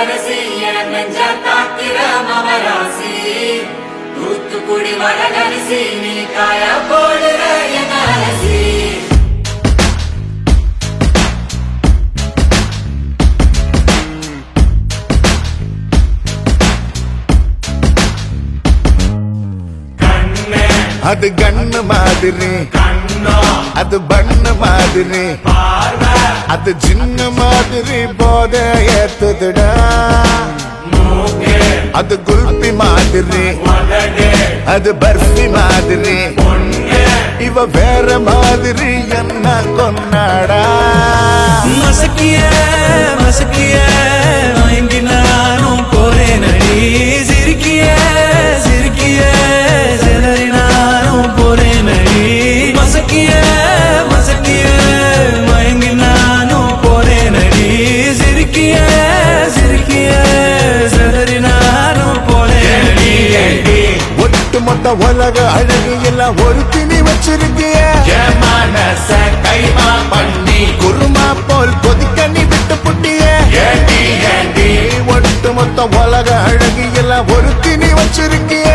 வரகரசி நெஞ்ச தாக்கிற மவராசி தூத்துக்குடி வரகரசி நீ காய போடுற என் அரசி அது கண்ணு மாதிரி அது பண்ணு மாதிரி அது சின்ன மாதிரி போத ஏத்துதுடா அது குல்பி மாதிரி அது பர்ஃபி மாதிரி இவ வேற மாதிரி என்ன கொண்டாடா மசக்கிய மசக்கிய வாங்கி நானும் போறேன் அடி சிரிக்கிய சிரிக்கிய சிலரி நானும் போறேன் அடி மசக்கிய மசக்கிய வாங்கி நானும் போறேன் அடி சிரிக்கிய சிரிக்கிய சிலரி நானும் போறேன் அடி ஒட்டு மொத்த உலக அழகு எல்லாம் ஒரு திணி வச்சிருக்கிய மனச கைமா பண்ணி குருமா போல் கொதிக்க நீ விட்டு புட்டிய ஒட்டு மொத்த உலக அழகு எல்லாம் ஒரு திணி வச்சிருக்கிய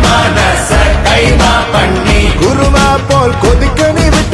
மனச கைமா பண்ணி குருமா போல் கொதிக்க நீ விட்டு